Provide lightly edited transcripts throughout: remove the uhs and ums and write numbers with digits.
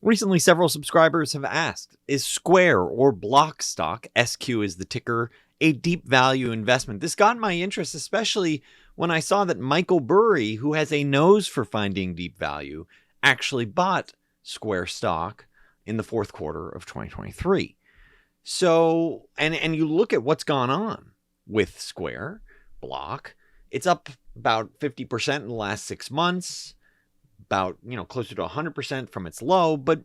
Recently, several subscribers have asked, is Square or Block stock, SQ is the ticker, a deep value investment? This got my interest, especially when I saw that Michael Burry, who has a nose for finding deep value, actually bought Square stock in the fourth quarter of 2023. So, and you look at what's gone on with Square, Block, it's up about 50% in the last 6 months, about, closer to 100% from its low. But,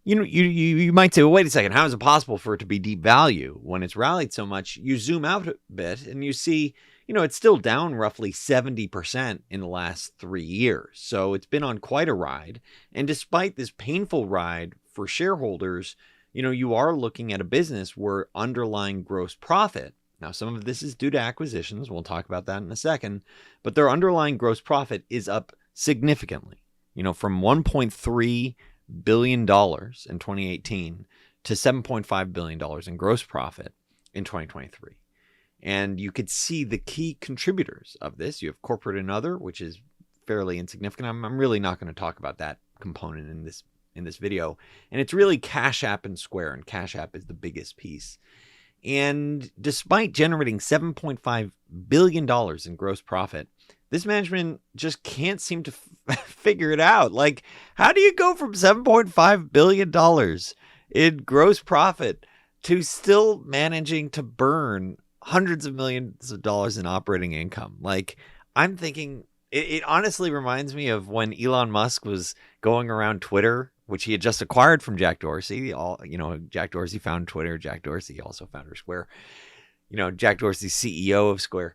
you might say, well, wait a second, how is it possible for it to be deep value when it's rallied so much? You zoom out a bit and you see, it's still down roughly 70% in the last 3 years. So it's been on quite a ride. And despite this painful ride for shareholders, you are looking at a business where underlying gross profit, now some of this is due to acquisitions, we'll talk about that in a second, but their underlying gross profit is up significantly, from $1.3 billion in 2018 to $7.5 billion in gross profit in 2023. And you could see the key contributors of this. You have corporate and other, which is fairly insignificant. I'm really not going to talk about that component in this video. And it's really Cash App and Square, and Cash App is the biggest piece. And despite generating $7.5 billion in gross profit, this management just can't seem to figure it out. Like, how do you go from $7.5 billion in gross profit to still managing to burn hundreds of millions of dollars in operating income? Like, I'm thinking, it honestly reminds me of when Elon Musk was going around Twitter, which he had just acquired from Jack Dorsey. Jack Dorsey founded Twitter. Jack Dorsey also founded Square. Jack Dorsey's CEO of Square.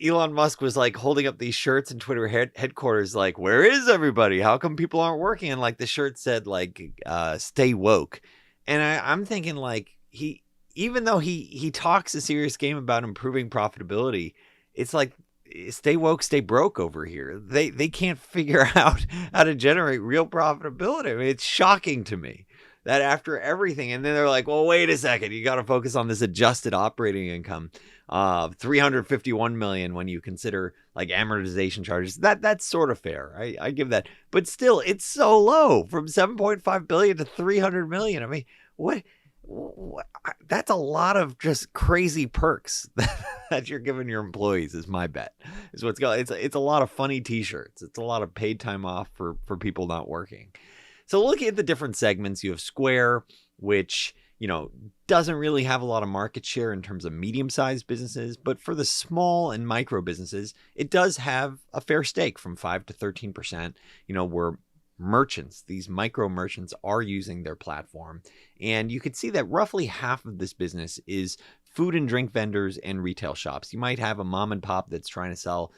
Elon Musk was like holding up these shirts in Twitter headquarters, like, where is everybody? How come people aren't working? And like the shirt said, like, stay woke. And I'm thinking, like, even though he talks a serious game about improving profitability, it's like, stay woke, stay broke over here. They can't figure out how to generate real profitability. I mean, it's shocking to me that after everything, and then they're like, well, wait a second, you got to focus on this adjusted operating income of $351 million when you consider like amortization charges. That's sort of fair. I give that, but still, it's so low, from 7.5 billion to 300 million. I mean, what that's a lot of just crazy perks that you're giving your employees, is my bet. Is what's going. It's a lot of funny t-shirts. It's a lot of paid time off for people not working. So looking at the different segments, you have Square, which, doesn't really have a lot of market share in terms of medium-sized businesses, but for the small and micro businesses, it does have a fair stake, from 5 to 13%, where merchants, these micro merchants, are using their platform. And you could see that roughly half of this business is food and drink vendors and retail shops. You might have a mom and pop that's trying to sell,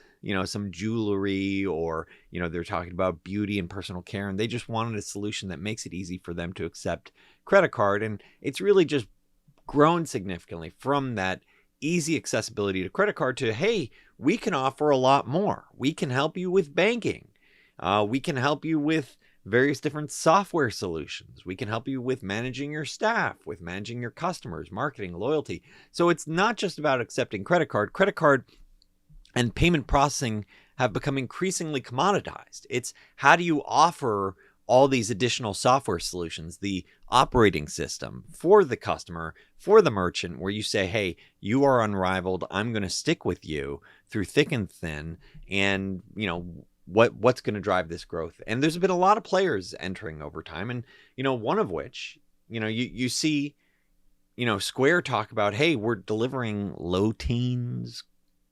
some jewelry, or, they're talking about beauty and personal care, and they just wanted a solution that makes it easy for them to accept credit card. And it's really just grown significantly from that easy accessibility to credit card to, hey, we can offer a lot more. We can help you with banking. We can help you with various different software solutions. We can help you with managing your staff, with managing your customers, marketing, loyalty. So it's not just about accepting credit card. Credit card and payment processing have become increasingly commoditized. It's how do you offer all these additional software solutions, the operating system for the customer, for the merchant, where you say, hey, you are unrivaled. I'm going to stick with you through thick and thin. And, what's going to drive this growth? And there's been a lot of players entering over time. And, one of which, you see, Square talk about, hey, we're delivering low teens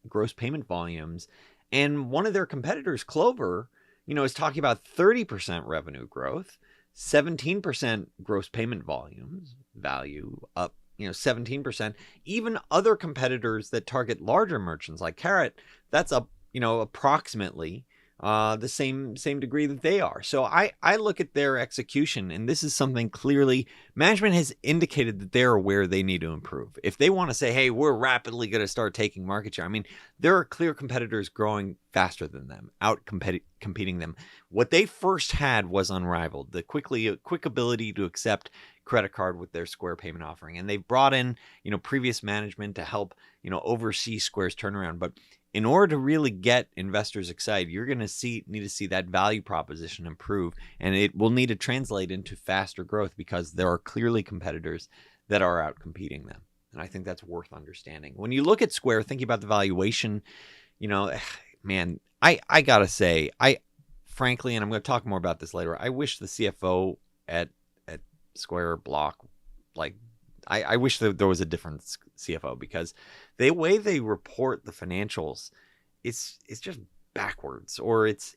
gross payment volumes. And one of their competitors, Clover, is talking about 30% revenue growth, 17% gross payment volumes, value up, 17%. Even other competitors that target larger merchants like Carrot, that's up, approximately the same degree that they are. So I look at their execution, and this is something clearly management has indicated that they're aware they need to improve. If they want to say, hey, we're rapidly going to start taking market share, I mean, there are clear competitors growing faster than them, competing them. What they first had was unrivaled, the quick ability to accept credit card with their Square payment offering. And they've brought in, previous management to help, oversee Square's turnaround. But in order to really get investors excited, you're going to need to see that value proposition improve, and it will need to translate into faster growth because there are clearly competitors that are out competing them. And I think that's worth understanding. When you look at Square, thinking about the valuation, man, I got to say, frankly, and I'm going to talk more about this later, I wish the CFO at Square Block, I wish that there was a different CFO, because the way they report the financials, it's just backwards, or it's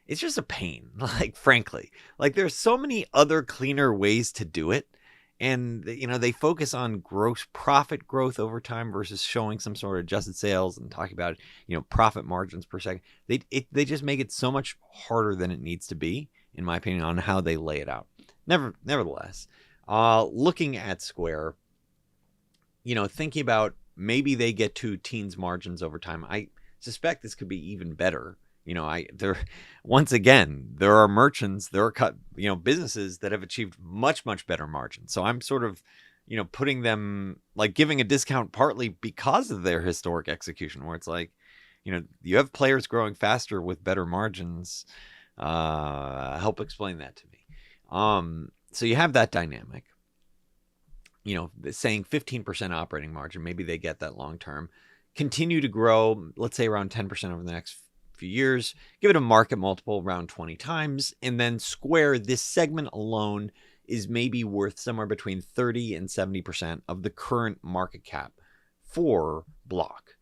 just a pain. Frankly, there's so many other cleaner ways to do it. And, they focus on gross profit growth over time versus showing some sort of adjusted sales and talking about, profit margins per second. They just make it so much harder than it needs to be, in my opinion, on how they lay it out. Nevertheless, looking at Square, thinking about maybe they get to teens margins over time. I suspect this could be even better. Once again, there are merchants, there are businesses that have achieved much, much better margins. So I'm sort of, putting them, giving a discount partly because of their historic execution, where it's you have players growing faster with better margins. Help explain that to me. So you have that dynamic, saying 15% operating margin, maybe they get that long term, continue to grow, let's say around 10% over the next few years, give it a market multiple around 20 times, and then Square, this segment alone, is maybe worth somewhere between 30 and 70% of the current market cap for Block.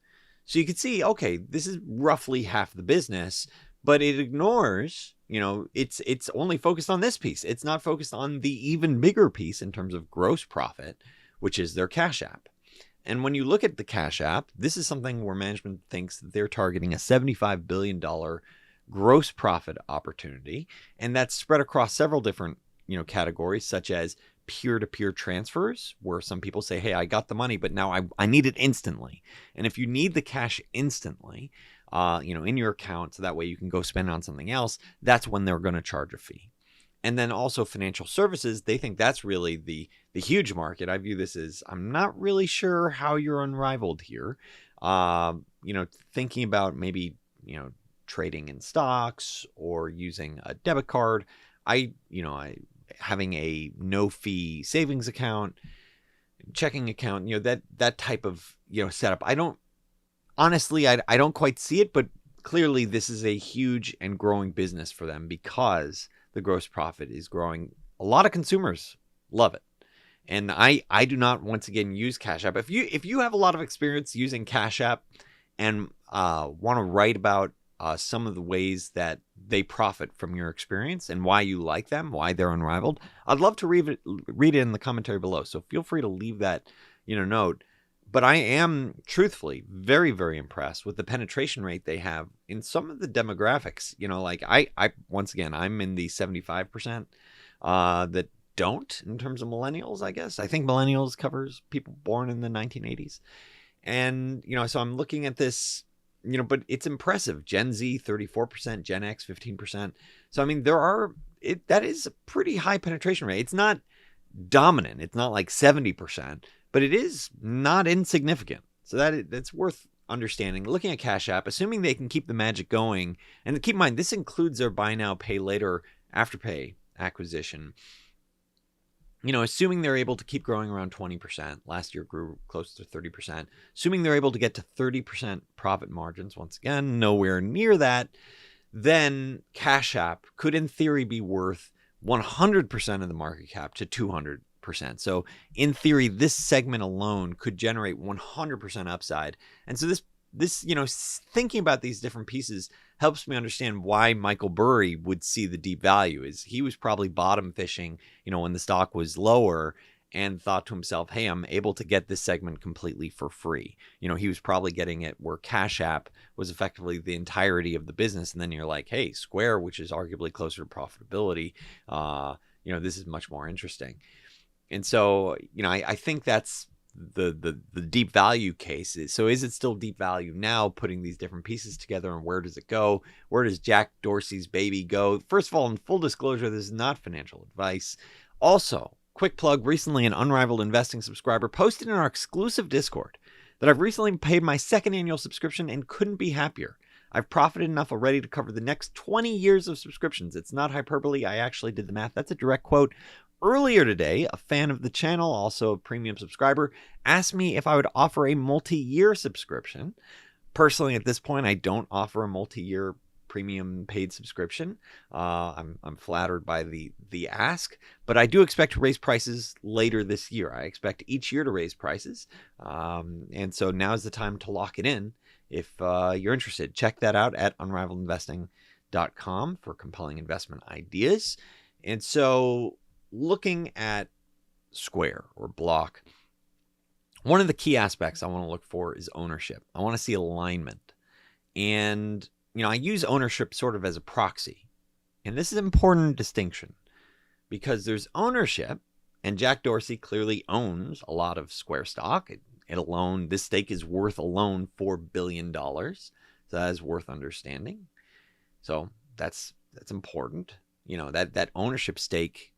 So you can see, okay, this is roughly half the business, but it ignores, it's only focused on this piece. It's not focused on the even bigger piece in terms of gross profit, which is their Cash App. And when you look at the Cash App, this is something where management thinks that they're targeting a $75 billion gross profit opportunity. And that's spread across several different, categories, such as peer-to-peer transfers, where some people say, hey, I got the money, but now I need it instantly. And if you need the cash instantly, in your account, so that way you can go spend on something else, that's when they're going to charge a fee. And then also financial services, they think that's really the huge market. I view this as, I'm not really sure how you're unrivaled here. Thinking about maybe, trading in stocks or using a debit card. Having a no fee savings account, checking account, that type of, setup. I don't quite see it, but clearly this is a huge and growing business for them because the gross profit is growing. A lot of consumers love it. And I do not, once again, use Cash App. If you have a lot of experience using Cash App and want to write about some of the ways that they profit from your experience and why you like them, why they're unrivaled, I'd love to read it in the commentary below. So feel free to leave that, note. But I am truthfully very, very impressed with the penetration rate they have in some of the demographics. I once again, I'm in the 75% that don't, in terms of millennials, I guess. I think millennials covers people born in the 1980s. And, so I'm looking at this, but it's impressive. Gen Z, 34%, Gen X, 15%. So, I mean, that is a pretty high penetration rate. It's not dominant. It's not like 70%. But it is not insignificant. So that's worth understanding. Looking at Cash App, assuming they can keep the magic going, and keep in mind, this includes their buy now, pay later, Afterpay acquisition. Assuming they're able to keep growing around 20%, last year grew close to 30%, assuming they're able to get to 30% profit margins, once again, nowhere near that, then Cash App could in theory be worth 100% of the market cap to 200%. So in theory, this segment alone could generate 100% upside. And so this, thinking about these different pieces helps me understand why Michael Burry would see the deep value. Is he was probably bottom fishing, when the stock was lower, and thought to himself, hey, I'm able to get this segment completely for free. He was probably getting it where Cash App was effectively the entirety of the business. And then you're like, hey, Square, which is arguably closer to profitability, this is much more interesting. And so, I think that's the deep value case. So is it still deep value now, putting these different pieces together, and where does it go? Where does Jack Dorsey's baby go? First of all, in full disclosure, this is not financial advice. Also, quick plug, recently an Unrivaled Investing subscriber posted in our exclusive Discord that I've recently paid my second annual subscription and couldn't be happier. I've profited enough already to cover the next 20 years of subscriptions. It's not hyperbole. I actually did the math. That's a direct quote. Earlier today, a fan of the channel, also a premium subscriber, asked me if I would offer a multi-year subscription. Personally, at this point, I don't offer a multi-year premium paid subscription. I'm flattered by the ask, but I do expect to raise prices later this year. I expect each year to raise prices. And so now is the time to lock it in. If you're interested, check that out at unrivaledinvesting.com for compelling investment ideas. And so looking at Square or Block, one of the key aspects I want to look for is ownership. I want to see alignment. And, I use ownership sort of as a proxy. And this is an important distinction because there's ownership, and Jack Dorsey clearly owns a lot of Square stock. This stake is worth alone $4 billion. So that is worth understanding. So that's important. That ownership stake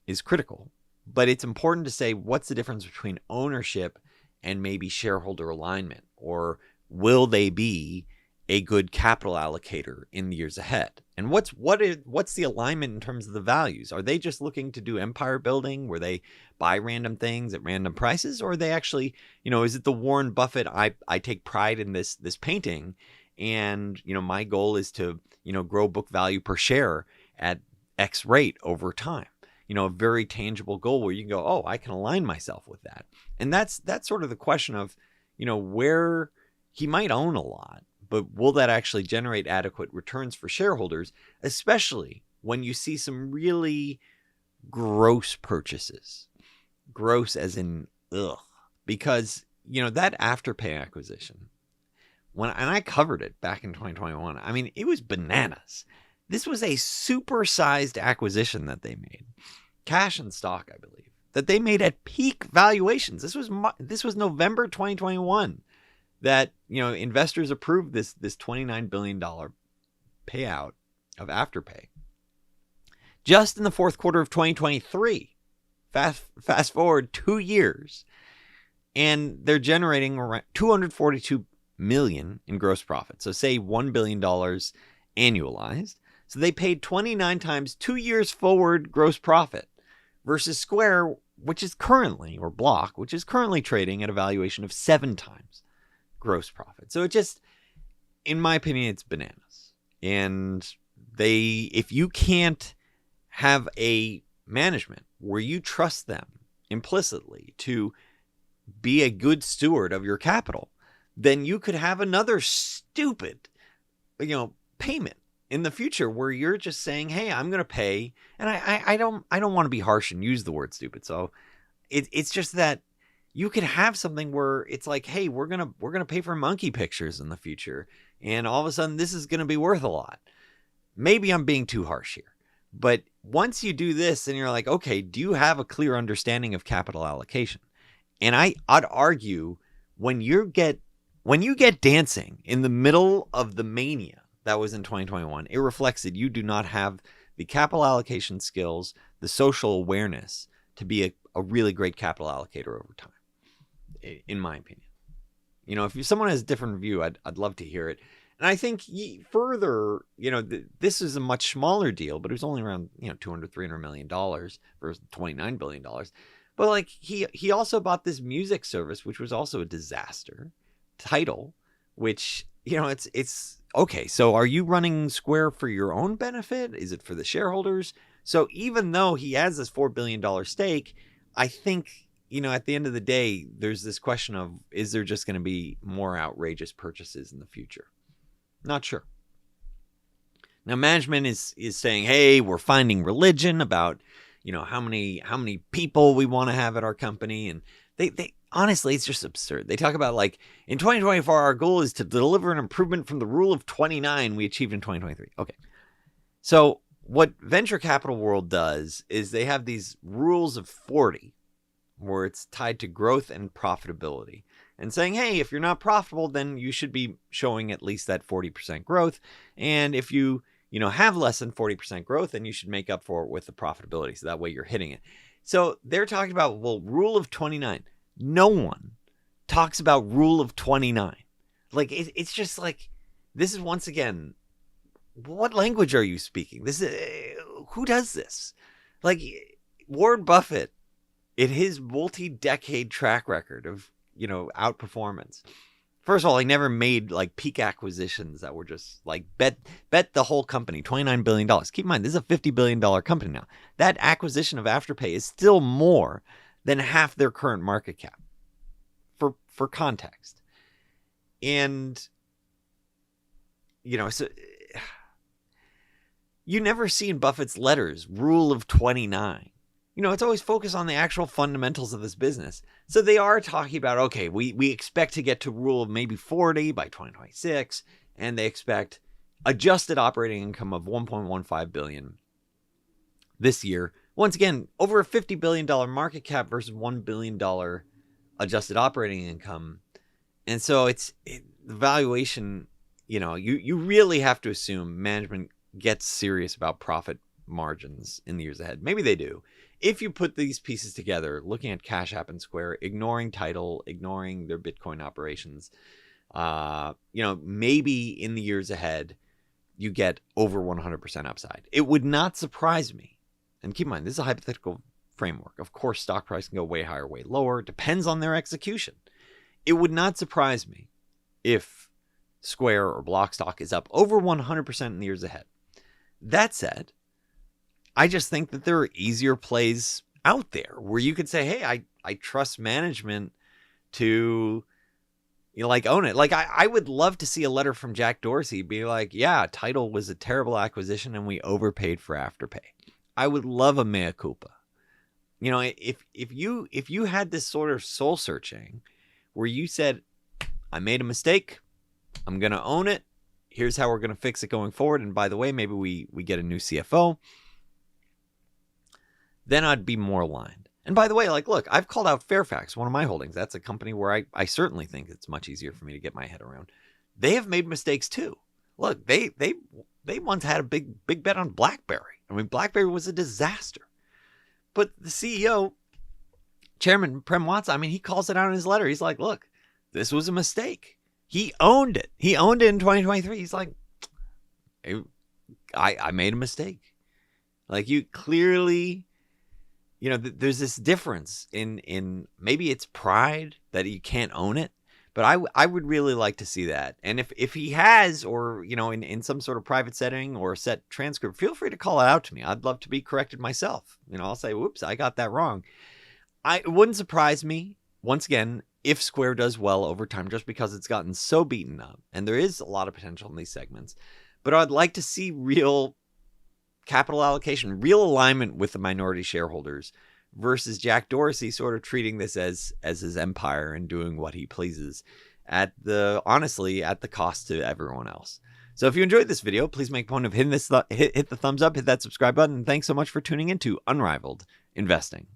is critical, but it's important to say, what's the difference between ownership and maybe shareholder alignment, or will they be a good capital allocator in the years ahead? And what's the alignment in terms of the values? Are they just looking to do empire building where they buy random things at random prices, or are they actually, is it the Warren Buffett, I take pride in this painting, and my goal is to grow book value per share at X rate over time? A very tangible goal where you can go, oh, I can align myself with that. And that's sort of the question of, where he might own a lot, but will that actually generate adequate returns for shareholders, especially when you see some really gross purchases? Gross as in, ugh. Because, that Afterpay acquisition, and I covered it back in 2021, I mean, it was bananas. This was a supersized acquisition that they made. Cash and stock, I believe, that they made at peak valuations. This was November 2021 that, investors approved this $29 billion payout of Afterpay. Just in the fourth quarter of 2023, fast forward 2 years, and they're generating around $242 million in gross profit. So say $1 billion annualized. So they paid 29 times 2 years forward gross profit versus Square, which is currently, or Block, which is currently trading at a valuation of 7 times gross profit. So it just, in my opinion, it's bananas. And if you can't have a management where you trust them implicitly to be a good steward of your capital, then you could have another stupid, payment in the future where you're just saying, hey, I'm going to pay. And I don't want to be harsh and use the word stupid. So it's just that you could have something where it's like, hey, we're going to pay for monkey pictures in the future. And all of a sudden this is going to be worth a lot. Maybe I'm being too harsh here, but once you do this and you're like, okay, do you have a clear understanding of capital allocation? And I'd argue when you get dancing in the middle of the mania that was in 2021, it reflects that you do not have the capital allocation skills, the social awareness to be a really great capital allocator over time, in my opinion. If someone has a different view, I'd love to hear it. And I think further, this is a much smaller deal, but it was only around, $200-300 million versus $29 billion. But like he also bought this music service, which was also a disaster. Tidal, which, it's okay. So are you running Square for your own benefit? Is it for the shareholders? So even though he has this $4 billion stake, I think, at the end of the day, there's this question of, is there just going to be more outrageous purchases in the future? Not sure. Now, management is saying, hey, we're finding religion about, how many people we want to have at our company. And they honestly, it's just absurd. They talk about like, in 2024, our goal is to deliver an improvement from the rule of 29 we achieved in 2023. Okay. So what venture capital world does is they have these rules of 40 where it's tied to growth and profitability and saying, hey, if you're not profitable, then you should be showing at least that 40% growth. And if you have less than 40% growth, then you should make up for it with the profitability. So that way you're hitting it. So they're talking about, well, rule of 29. No one talks about rule of 29. Like, it's just like, this is once again, what language are you speaking? This is, who does this? Like, Warren Buffett, in his multi-decade track record of, outperformance. First of all, he never made like peak acquisitions that were just like bet the whole company, $29 billion. Keep in mind, this is a $50 billion company now. That acquisition of Afterpay is still more than half their current market cap, for context. And, so you never see in Buffett's letters, rule of 29. It's always focused on the actual fundamentals of this business. So they are talking about, okay, we expect to get to rule of maybe 40 by 2026, and they expect adjusted operating income of $1.15 billion this year. Once again, over a $50 billion market cap versus $1 billion adjusted operating income. And so the valuation, you really have to assume management gets serious about profit margins in the years ahead. Maybe they do. If you put these pieces together, looking at Cash App and Square, ignoring Tidal, ignoring their Bitcoin operations, maybe in the years ahead, you get over 100% upside. It would not surprise me. And keep in mind, this is a hypothetical framework. Of course, stock price can go way higher, way lower. It depends on their execution. It would not surprise me if Square or Block stock is up over 100% in the years ahead. That said, I just think that there are easier plays out there where you could say, hey, I trust management to own it. Like, I would love to see a letter from Jack Dorsey be like, yeah, Tidal was a terrible acquisition and we overpaid for Afterpay. I would love a mea culpa. If you had this sort of soul searching where you said, I made a mistake, I'm going to own it, here's how we're going to fix it going forward, and by the way, maybe we get a new CFO, then I'd be more aligned. And by the way, look, I've called out Fairfax, one of my holdings. That's a company where I certainly think it's much easier for me to get my head around. They have made mistakes too. Look, they once had a big bet on BlackBerry. I mean, BlackBerry was a disaster. But the CEO, Chairman Prem Watsa, he calls it out in his letter. He's like, look, this was a mistake. He owned it. He owned it in 2023. He's like, I made a mistake. Like, you clearly, there's this difference in maybe it's pride that you can't own it. But I would really like to see that. And if he has, or, in some sort of private setting or set transcript, feel free to call it out to me. I'd love to be corrected myself. I'll say, whoops, I got that wrong. It wouldn't surprise me, once again, if Square does well over time, just because it's gotten so beaten up. And there is a lot of potential in these segments. But I'd like to see real capital allocation, real alignment with the minority shareholders, versus Jack Dorsey sort of treating this as his empire and doing what he pleases honestly at the cost to everyone else. So if you enjoyed this video, please make a point of hitting hit the thumbs up, hit that subscribe button, and thanks so much for tuning in to Unrivaled Investing.